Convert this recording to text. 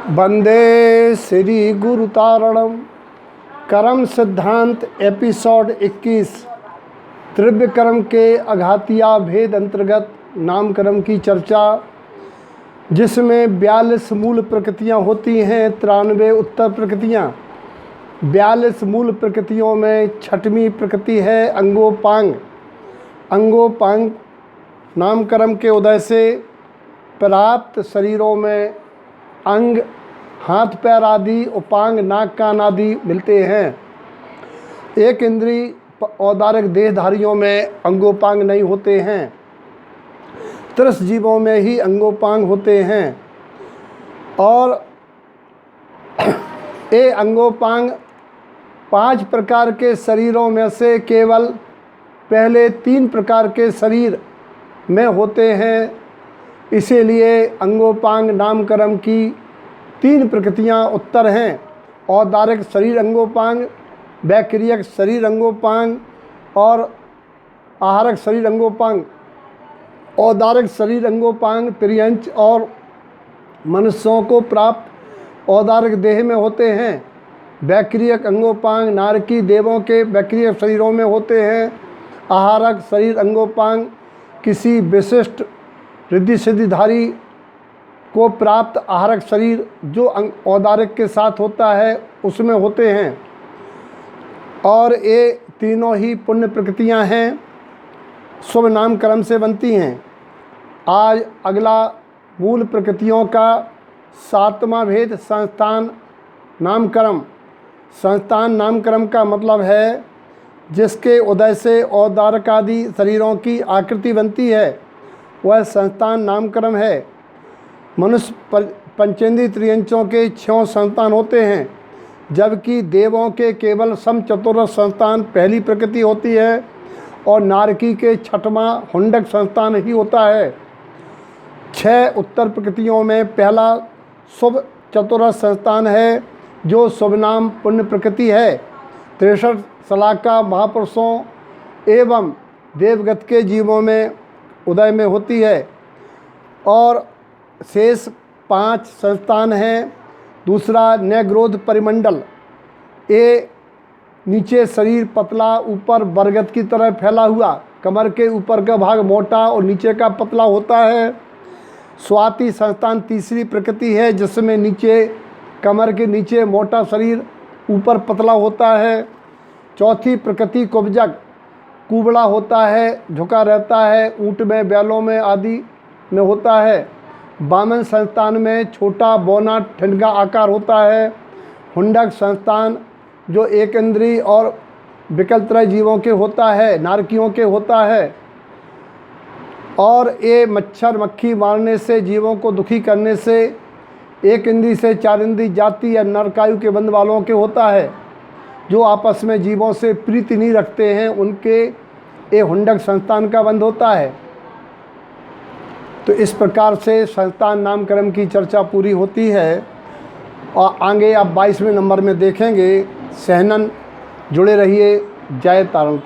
वंदे श्री गुरु तारणम। कर्म सिद्धांत एपिसोड 21। त्रिव्य कर्म के अघातिया भेद अंतर्गत नामकर्म की चर्चा, जिसमें 42 मूल प्रकृतियां होती हैं, 93 उत्तर प्रकृतियां। 42 मूल प्रकृतियों में छठवीं प्रकृति है अंगोपांग। अंगोपांग नामकर्म के उदय से प्राप्त शरीरों में अंग, हाथ पैर आदि, उपांग, नाक कान आदि मिलते हैं। एक इंद्रिय औदारिक देहधारियों में अंगोपांग नहीं होते हैं। त्रिश जीवों में ही अंगोपांग होते हैं। और ये अंगोपांग 5 प्रकार के शरीरों में से केवल पहले 3 प्रकार के शरीर में होते हैं। इसीलिए अंगोपांग नामकर्म की 3 प्रकृतियां उत्तर हैं। औदारिक शरीर अंगोपांग, वैक्रियक शरीर अंगोपांग और आहारक शरीर अंगोपांग। औदारिक शरीर अंगोपांग त्रियंच और मनुष्यों को प्राप्त औदारिक देह में होते हैं। वैक्रियक अंगोपांग नारकी देवों के वैक्रियक शरीरों में होते हैं। आहारक शरीर अंगोपांग किसी विशिष्ट रिद्धि सिद्धिधारी को प्राप्त आहारक शरीर जो औदारिक के साथ होता है उसमें होते हैं। और ये तीनों ही पुण्य प्रकृतियां हैं, शुभ नामकर्म से बनती हैं। आज अगला मूल प्रकृतियों का 7वां भेद संस्थान नामकर्म। संस्थान नामकर्म का मतलब है जिसके उदय से औदारिक आदि शरीरों की आकृति बनती है, वह संस्थान नामकर्म है। मनुष्य पंचेंद्रिय त्रियंचों के 6 संस्थान होते हैं, जबकि देवों के केवल समचतुर्थ संस्थान पहली प्रकृति होती है और नारकी के 6वां हुंडक संस्थान ही होता है। 6 उत्तर प्रकृतियों में पहला शुभ चतुर्थ संस्थान है, जो शुभ नाम पुण्य प्रकृति है। 63 शलाका महापुरुषों एवं देवगत के जीवों में उदय में होती है। और शेष 5 संस्थान हैं। दूसरा न्यग्रोध परिमंडल, ये नीचे शरीर पतला, ऊपर बरगद की तरह फैला हुआ, कमर के ऊपर का भाग मोटा और नीचे का पतला होता है। स्वाति संस्थान तीसरी प्रकृति है, जिसमें नीचे कमर के नीचे मोटा शरीर, ऊपर पतला होता है। चौथी प्रकृति कुब्जक, कुबड़ा होता है, झुका रहता है, ऊँट में, बैलों में आदि में होता है। वामन संस्थान में छोटा बौना ठंडा आकार होता है। हुंडक संस्थान जो एक इंद्रिय और विकलत्रय जीवों के होता है, नारकियों के होता है। और ये मच्छर मक्खी मारने से, जीवों को दुखी करने से एक इंद्रिय से 4 इंद्रिय जाति या नरकायु के बंध वालों के होता है। जो आपस में जीवों से प्रीति नहीं रखते हैं, उनके ये हुंडक संस्थान का बंध होता है। तो इस प्रकार से संस्थान नामकर्म की चर्चा पूरी होती है। और आगे आप 22वें नंबर में देखेंगे। सहनन जुड़े रहिए। जय तारण।